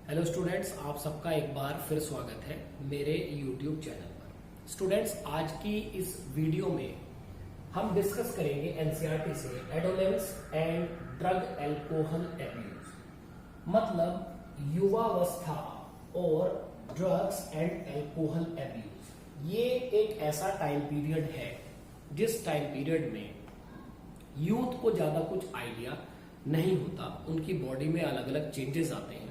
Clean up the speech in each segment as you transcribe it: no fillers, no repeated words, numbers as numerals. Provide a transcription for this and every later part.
Hello students, आप सबका एक बार फिर स्वागत है मेरे यूट्यूब चैनल पर। स्टूडेंट्स, आज की इस वीडियो में हम डिस्कस करेंगे एनसीईआरटी से adolescence and drug alcohol abuse, मतलब युवावस्था और ड्रग्स एंड एल्कोहल एब्यूज। ये एक ऐसा टाइम पीरियड है जिस टाइम पीरियड में यूथ को ज्यादा कुछ आइडिया नहीं होता, उनकी बॉडी में अलग अलग चेंजेस आते हैं,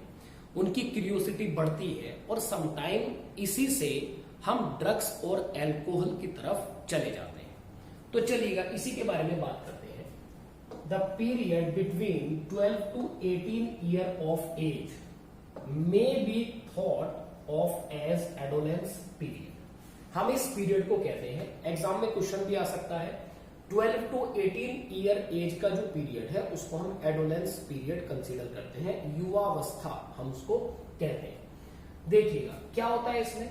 उनकी क्यूरियोसिटी बढ़ती है और समटाइम इसी से हम ड्रग्स और अल्कोहल की तरफ चले जाते हैं। तो चलिएगा इसी के बारे में बात करते हैं। The period between 12 to 18 year of age may be thought of age adolescence period. हम इस पीरियड को कहते हैं, एग्जाम में क्वेश्चन भी आ सकता है, 12 to 18 ईयर एज का जो पीरियड है उसको हम एडोलेंस पीरियड कंसीडर करते हैं, युवावस्था हम उसको कहते हैं। देखिएगा क्या होता है इसमें।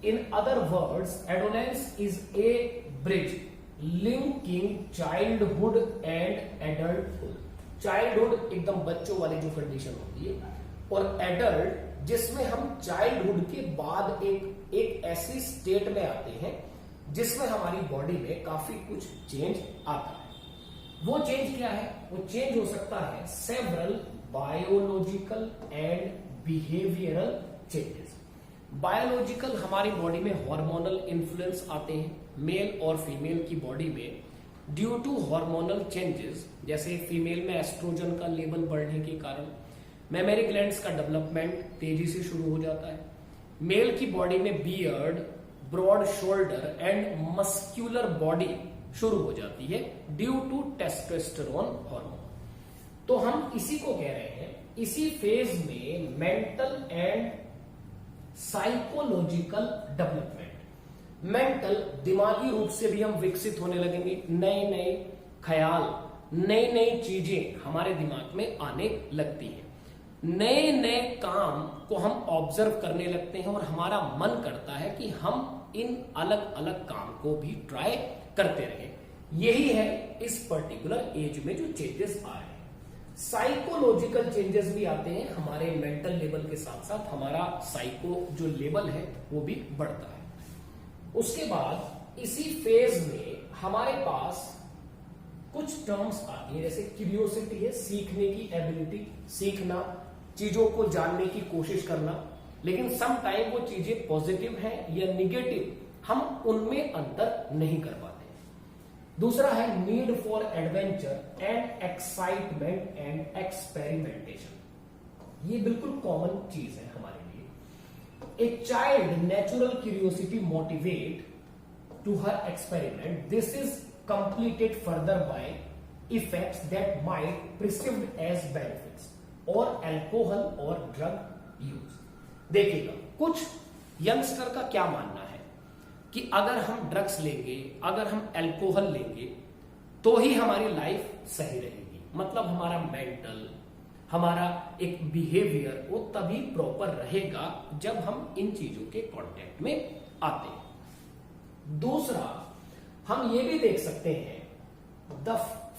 In other words, adolescence is a bridge linking childhood and adulthood. Childhood एकदम बच्चों वाली जो कंडीशन होती है, और एडल्ट जिसमें हम चाइल्डहुड के बाद एक ऐसी स्टेट में आते हैं जिसमें हमारी बॉडी में काफी कुछ चेंज आता है। वो चेंज क्या है? वो चेंज हो सकता है several biological and behavioural changes. Biological, हमारी बॉडी में हार्मोनल इन्फ्लुएंस आते हैं मेल और फीमेल की बॉडी में ड्यू टू हार्मोनल चेंजेस, जैसे फीमेल में एस्ट्रोजन का लेवल बढ़ने के कारण मेमोरी ग्लैंड्स का डेवलपमेंट तेजी से शुरू हो जाता है। मेल की बॉडी में beard, broad shoulder and muscular body शुरू हो जाती है ड्यू टू टेस्टोस्टेरोन हार्मोन। तो हम इसी को कह रहे हैं, इसी फेज में mental and psychological development. Mental, दिमागी रूप से भी हम विकसित होने लगेंगे, नए नए ख्याल, नई नई चीजें हमारे दिमाग में आने लगती हैं, नए नए काम को हम ऑब्जर्व करने लगते हैं और हमारा मन करता है कि हम इन अलग अलग काम को भी ट्राई करते रहें। यही है इस पर्टिकुलर एज में जो चेंजेस आ रहे हैं। साइकोलॉजिकल चेंजेस भी आते हैं, हमारे मेंटल लेवल के साथ साथ हमारा साइको जो लेवल है वो भी बढ़ता है। उसके बाद इसी फेज में हमारे पास कुछ टर्म्स आती है, जैसे क्यूरियोसिटी है, सीखने की एबिलिटी, सीखना, चीजों को जानने की कोशिश करना, लेकिन सम टाइम वो चीजें पॉजिटिव हैं या निगेटिव, हम उनमें अंतर नहीं कर पाते। दूसरा है need for adventure and excitement and experimentation. ये बिल्कुल कॉमन चीज है हमारे लिए। A child natural curiosity motivate to her experiment, this is completed further by effects that might perceived as benefits or alcohol or drug use. देखिएगा, कुछ youngster का क्या मानना है कि अगर हम ड्रग्स लेंगे, अगर हम अल्कोहल लेंगे तो ही हमारी लाइफ सही रहेगी, मतलब हमारा मेंटल, हमारा एक बिहेवियर वो तभी प्रॉपर रहेगा जब हम इन चीजों के कांटेक्ट में आते हैं। दूसरा, हम ये भी देख सकते हैं, the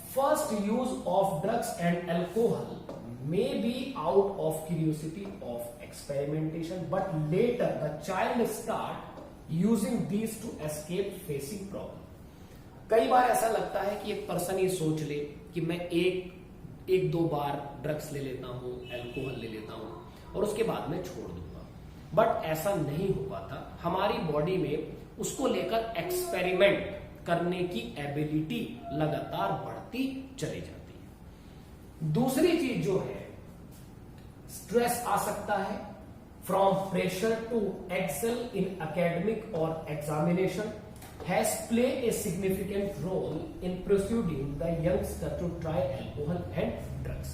first use of drugs and alcohol may be out of curiosity of experimentation, but later the child start using these to escape facing problem. कई बार ऐसा लगता है कि एक पर्सन ये सोच ले कि मैं एक दो बार ड्रग्स ले लेता हूं, अल्कोहल ले लेता हूं और उसके बाद में छोड़ दूंगा, बट ऐसा नहीं हो पाता। हमारी बॉडी में उसको लेकर एक्सपेरिमेंट करने की एबिलिटी लगातार बढ़ती चली जाती है। दूसरी चीज जो है, स्ट्रेस आ सकता है, from pressure to excel in academic or examination has play a significant role in proceeding the youngster to try alcohol and drugs.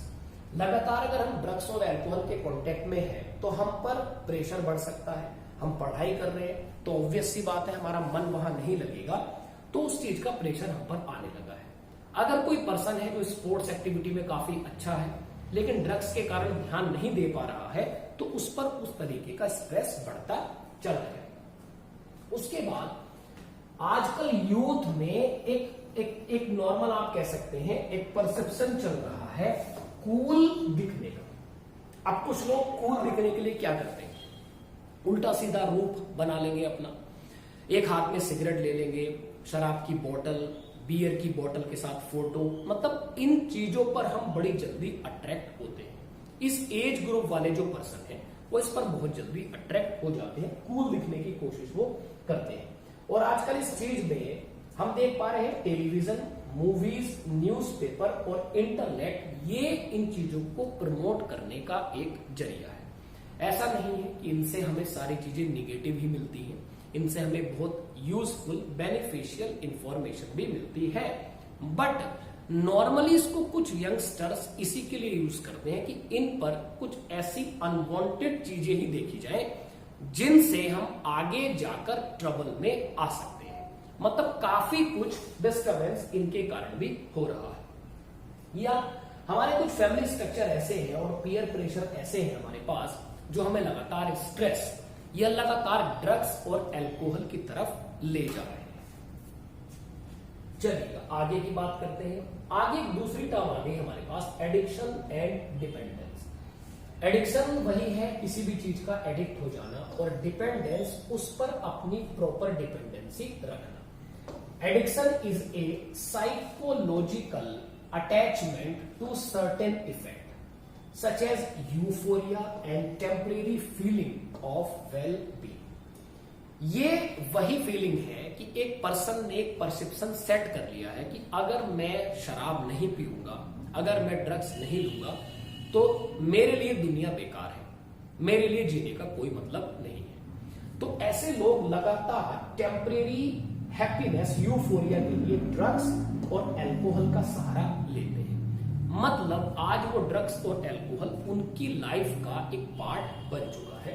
लगातार अगर हम ड्रग्स और अल्कोहल के कांटेक्ट में हैं तो हम पर प्रेशर बढ़ सकता है, हम पढ़ाई कर रहे हैं तो ऑब्वियस सी बात है हमारा मन वहां नहीं लगेगा, तो उस चीज का प्रेशर हम पर आने लगा है। अगर कोई पर्सन है जो स्पोर्ट्स एक्टिविटी में काफी अच्छा है लेकिन ड्रग्स के कारण ध्यान नहीं दे पा रहा है, तो उस पर उस तरीके का स्ट्रेस बढ़ता चल रहा है। उसके बाद आजकल यूथ में एक नॉर्मल, आप कह सकते हैं, एक परसेप्शन चल रहा है कूल दिखने का। अब कुछ लोग कूल दिखने के लिए क्या करते हैं, उल्टा सीधा रूप बना लेंगे अपना, एक हाथ में सिगरेट ले लेंगे, शराब की बोतल, बियर की बोतल के साथ फोटो, मतलब इन चीजों पर हम बड़ी जल्दी अट्रैक्ट होते हैं। इस एज ग्रुप वाले जो पर्सन है वो इस पर बहुत जल्दी अट्रैक्ट हो जाते हैं, कूल दिखने की कोशिश वो करते हैं। और आजकल इस चीज में हम देख पा रहे हैं टेलीविजन, मूवीज, न्यूज़पेपर और इंटरनेट, ये इन चीजों को प्रमोट करने का एक जरिया है। ऐसा नहीं है कि इनसे हमें सारी चीजें निगेटिव ही मिलती हैं, इनसे हमें बहुत यूजफुल बेनिफिशियल इंफॉर्मेशन भी मिलती है, बट नॉर्मली इसको कुछ यंगस्टर्स इसी के लिए यूज करते हैं कि इन पर कुछ ऐसी अनवांटेड चीजें ही देखी जाए जिनसे हम आगे जाकर ट्रबल में आ सकते हैं। मतलब काफी कुछ डिस्टर्बेंस इनके कारण भी हो रहा है, या हमारे कुछ फैमिली स्ट्रक्चर ऐसे हैं और पीयर प्रेशर ऐसे हैं हमारे पास जो हमें लगातार स्ट्रेस या लगातार ड्रग्स और अल्कोहल की तरफ ले जा रहे हैं। चलिए आगे की बात करते हैं। आगे एक दूसरी टर्म आ गई हमारे पास, एडिक्शन एंड डिपेंडेंस। एडिक्शन वही है किसी भी चीज का एडिक्ट हो जाना, और डिपेंडेंस उस पर अपनी प्रॉपर डिपेंडेंसी रखना। Addiction is a psychological attachment to certain effect such as euphoria and temporary feeling of well-being। ये वही फीलिंग है कि एक पर्सन ने एक परसेप्शन सेट कर लिया है कि अगर मैं शराब नहीं पीऊंगा, अगर मैं ड्रग्स नहीं लूंगा, तो मेरे लिए दुनिया बेकार है, मेरे लिए जीने का कोई मतलब नहीं है। तो ऐसे लोग लगातार टेम्परेरी हैप्पीनेस, यूफोरिया के लिए ड्रग्स और अल्कोहल का सहारा लेते हैं। मतलब आज वो ड्रग्स और अल्कोहल उनकी लाइफ का एक पार्ट बन चुका है।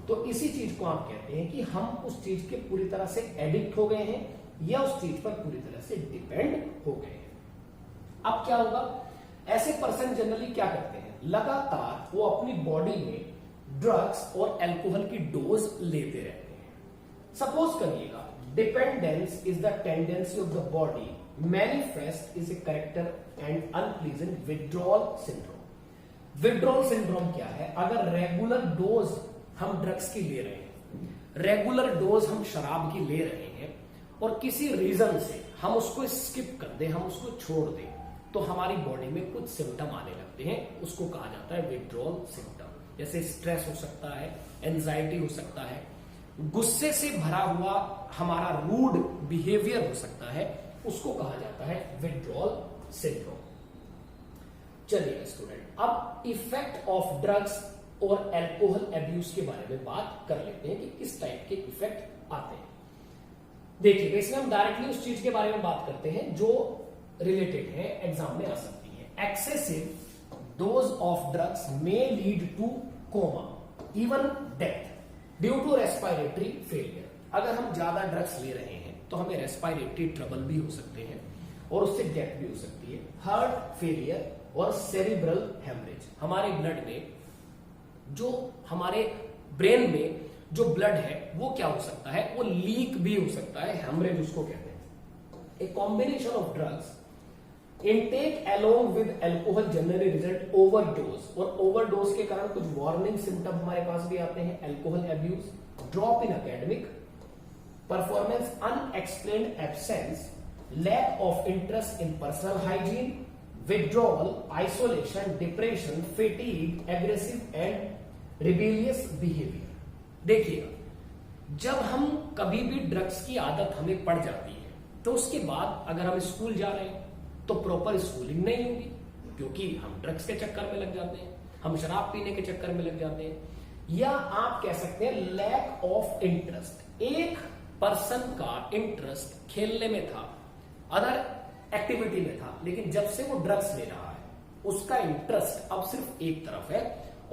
तो इसी चीज को आप कहते हैं कि हम उस चीज के पूरी तरह से एडिक्ट हो गए हैं या उस चीज पर पूरी तरह से डिपेंड हो गए हैं। अब क्या होगा, ऐसे पर्सन जनरली क्या करते हैं, लगातार वो अपनी बॉडी में ड्रग्स और अल्कोहल की डोज लेते रहते हैं। सपोज करिएगा, dependence is the tendency of the body manifest is a character and unpleasant withdrawal syndrome. Withdrawal syndrome क्या है, अगर रेगुलर डोज हम ड्रग्स की ले रहे हैं, रेगुलर डोज हम शराब की ले रहे हैं, और किसी रीजन से हम उसको स्किप कर दें, हम उसको छोड़ दें, तो हमारी बॉडी में कुछ सिम्टम आने लगते हैं, उसको कहा जाता है विड्रॉल सिम्टम। जैसे स्ट्रेस हो सकता है, एंजाइटी हो सकता है, गुस्से से भरा हुआ हमारा रूड बिहेवियर हो सकता है, उसको कहा जाता है विड्रॉल सिंड्रोम। चलिए स्टूडेंट, अब इफेक्ट ऑफ ड्रग्स और अल्कोहल अब्यूज के बारे में बात कर लेते हैं कि किस टाइप के इफेक्ट आते हैं। देखिए, इसमें हम डायरेक्टली उस चीज के बारे में बात करते हैं जो रिलेटेड है, एग्जाम में आ सकती है। Excessive dose of drugs may lead to coma, even death due to respiratory failure. अगर हम ज्यादा ड्रग्स ले रहे हैं तो हमें रेस्पिरेटरी ट्रबल भी हो सकते हैं और उससे डेथ भी हो सकती है। हार्ट फेलियर और सेरिब्रल हेमरेज, हमारे ब्लड में जो हमारे ब्रेन में जो ब्लड है वो क्या हो सकता है, वो लीक भी हो सकता है, हेमरेज उसको कहते हैं। A combination of drugs intake along with alcohol generally result overdose, और ओवरडोज के कारण कुछ वार्निंग सिम्टम हमारे पास भी आते हैं। Alcohol abuse, drop in academic performance, unexplained absence, lack of interest in personal hygiene, withdrawal, isolation, depression, fatigue, aggressive and rebellious behavior। देखिएगा, जब हम कभी भी ड्रग्स की आदत हमें पड़ जाती है तो उसके बाद अगर हम स्कूल जा रहे हैं तो प्रॉपर स्कूलिंग नहीं होगी, क्योंकि हम ड्रग्स के चक्कर में लग जाते हैं, हम शराब पीने के चक्कर में लग जाते हैं, या आप कह सकते हैं लैक ऑफ इंटरेस्ट। एक पर्सन का इंटरेस्ट खेलने में था, अदर एक्टिविटी में था, लेकिन जब से वो ड्रग्स ले रहा है उसका इंटरेस्ट अब सिर्फ एक तरफ है,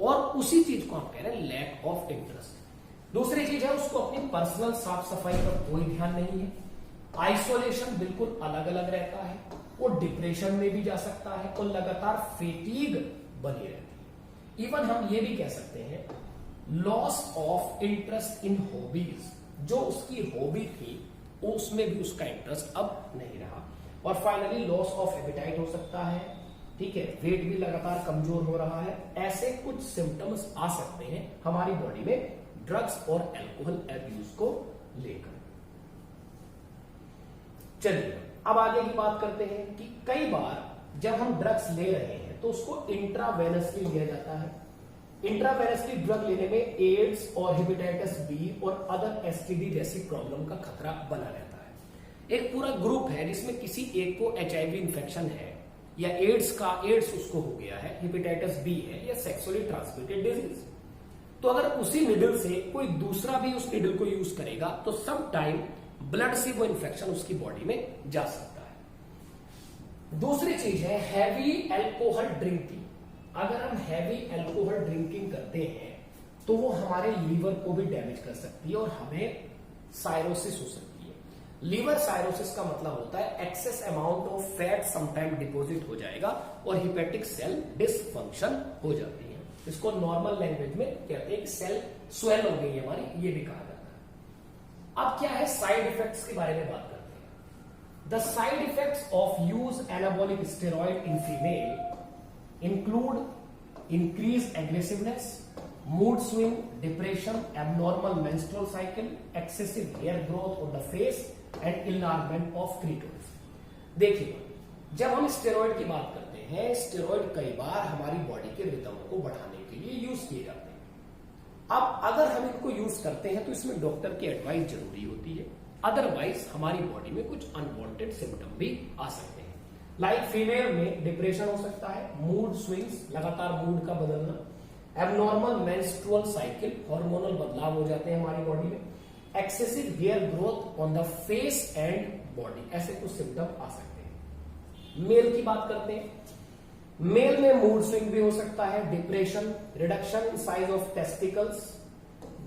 और उसी चीज को हम कह रहे हैं लैक ऑफ इंटरेस्ट। दूसरी चीज है, उसको अपनी पर्सनल साफ सफाई पर कोई ध्यान नहीं है, आइसोलेशन बिल्कुल अलग अलग रहता है, वो डिप्रेशन में भी जा सकता है और लगातार फेटीग बनी रहती है। इवन हम ये भी कह सकते हैं loss of interest in hobbies, जो उसकी हॉबी थी उसमें भी उसका इंटरेस्ट अब नहीं रहा। और फाइनली लॉस ऑफ एपेटाइट हो सकता है, ठीक है, वेट भी लगातार कमजोर हो रहा है, ऐसे कुछ सिम्टम्स आ सकते हैं हमारी बॉडी में ड्रग्स और अल्कोहल अब्यूज को लेकर। चलिए अब आगे की बात करते हैं कि कई बार जब हम ड्रग्स ले रहे हैं तो उसको इंट्रावेनसली लिया जाता है। इंट्रावेनसली ड्रग लेने में एड्स और हेपेटाइटिस बी और अदर एसटीडी जैसी प्रॉब्लम का खतरा बना रहता है। एक पूरा ग्रुप है जिसमें किसी एक को एचआईवी इंफेक्शन है या एड्स उसको हो गया है, हेपेटाइटिस बी है या सेक्सुअली ट्रांसमिटेड डिजीज, तो अगर उसी निडल से कोई दूसरा भी उस निडल को यूज करेगा तो सम टाइम ब्लड से वो इंफेक्शन उसकी बॉडी में जा सकता है। दूसरी चीज है हैवी अल्कोहल ड्रिंकिंग। अगर हम हैवी अल्कोहल ड्रिंकिंग करते हैं तो वो हमारे लीवर को भी डैमेज कर सकती है और हमें साइरोसिस हो सकती है। लीवर साइरोसिस का मतलब होता है excess amount of fat sometime deposit हो जाएगा और हिपेटिक सेल डिसफंक्शन हो जाती है। इसको नॉर्मल लैंग्वेज में कहते हैं कि सेल स्वेल हो गई हमारी, ये भी कहा जाता है। अब क्या है, साइड इफेक्ट्स के बारे में बात करते हैं। The side effects of use anabolic steroid in female include increased aggressiveness, mood swing, depression, abnormal menstrual cycle, excessive hair growth on the face and enlargement of clitoris। देखिए, जब हम स्टेरॉइड की बात करते हैं, स्टेरॉइड कई बार हमारी बॉडी के रिदम को बढ़ाने के लिए यूज किए जाते हैं। अब अगर हम इनको यूज करते हैं तो इसमें डॉक्टर की एडवाइस जरूरी होती है, अदरवाइज हमारी बॉडी में कुछ अनवांटेड सिम्टम भी आ सकते हैं। लाइक फीमेल में डिप्रेशन हो सकता है, मूड स्विंग्स, लगातार मूड का बदलना, एबनॉर्मल मेंस्ट्रुअल साइकिल, हार्मोनल बदलाव हो जाते हैं हमारी बॉडी में, excessive hair growth on the face and body, ऐसे कुछ सिम्टम आ सकते हैं। मेल की बात करते हैं, मेल में मूड स्विंग भी हो सकता है, depression, reduction in size of testicles,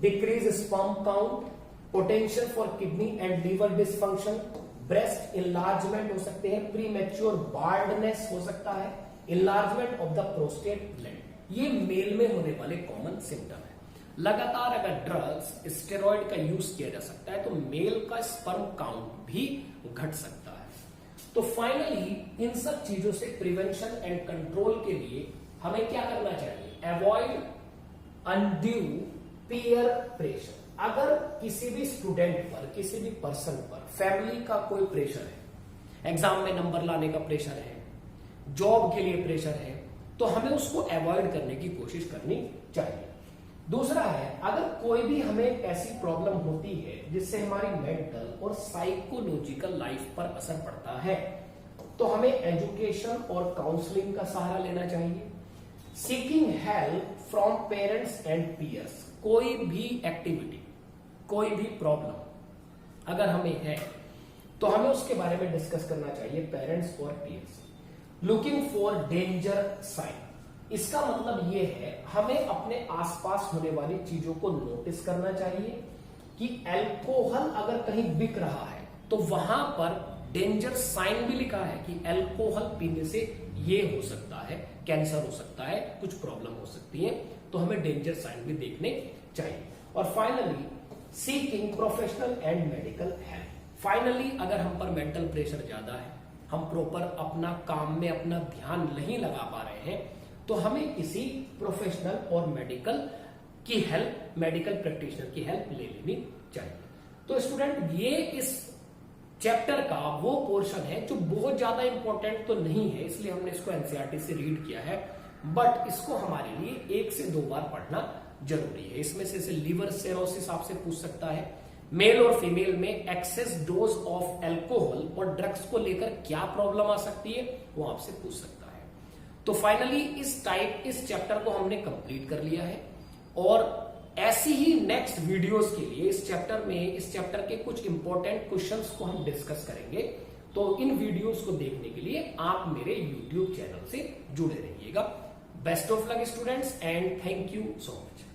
decrease sperm count, potential for kidney and liver dysfunction, breast enlargement हो सकते हैं, प्रीमेच्योर बार्डनेस हो सकता है, enlargement of the prostate gland. ये मेल में होने वाले कॉमन सिम्टम है। लगातार अगर ड्रग्स स्टेरॉइड का यूज किया जा सकता है तो मेल का स्पर्म काउंट भी घट सकता है। तो फाइनली इन सब चीजों से प्रिवेंशन एंड कंट्रोल के लिए हमें क्या करना चाहिए, अवॉइड अनड्यू पीयर प्रेशर। अगर किसी भी स्टूडेंट पर, किसी भी पर्सन पर फैमिली का कोई प्रेशर है, एग्जाम में नंबर लाने का प्रेशर है, जॉब के लिए प्रेशर है, तो हमें उसको अवॉइड करने की कोशिश करनी चाहिए। दूसरा है, अगर कोई भी हमें ऐसी प्रॉब्लम होती है जिससे हमारी मेंटल और साइकोलॉजिकल लाइफ पर असर पड़ता है तो हमें एजुकेशन और काउंसलिंग का सहारा लेना चाहिए। Seeking help from parents and peers. कोई भी एक्टिविटी, कोई भी प्रॉब्लम अगर हमें है तो हमें उसके बारे में डिस्कस करना चाहिए पेरेंट्स और peers. Looking for danger sign, इसका मतलब ये है हमें अपने आसपास होने वाली चीजों को नोटिस करना चाहिए कि अल्कोहल अगर कहीं बिक रहा है तो वहां पर डेंजर साइन भी लिखा है कि अल्कोहल पीने से ये हो सकता है, कैंसर हो सकता है, कुछ प्रॉब्लम हो सकती है, तो हमें डेंजर साइन भी देखने चाहिए। और finally seeking professional and medical help. Finally अगर हम पर मेंटल प्रेशर ज्यादा है, हम प्रॉपर अपना काम में अपना ध्यान नहीं लगा पा रहे हैं, तो हमें किसी प्रोफेशनल और मेडिकल की हेल्प, मेडिकल प्रैक्टिशनर की हेल्प ले लेनी चाहिए। तो स्टूडेंट, ये इस चैप्टर का वो पोर्शन है जो बहुत ज्यादा इंपॉर्टेंट तो नहीं है, इसलिए हमने इसको एनसीईआरटी से रीड किया है, बट इसको हमारे लिए 1 से 2 बार पढ़ना जरूरी है। इसमें से लीवर सिरोसिस आपसे पूछ सकता है, मेल और फीमेल में एक्सेस डोज ऑफ अल्कोहल और ड्रग्स को लेकर क्या प्रॉब्लम आ सकती है वो आपसे पूछ सकता है। तो फाइनली इस चैप्टर को हमने कंप्लीट कर लिया है और ऐसी ही नेक्स्ट वीडियोस के लिए इस चैप्टर के कुछ इंपॉर्टेंट क्वेश्चंस को हम डिस्कस करेंगे। तो इन वीडियोस को देखने के लिए आप मेरे यूट्यूब चैनल से जुड़े रहिएगा। Best of luck students and thank you so much.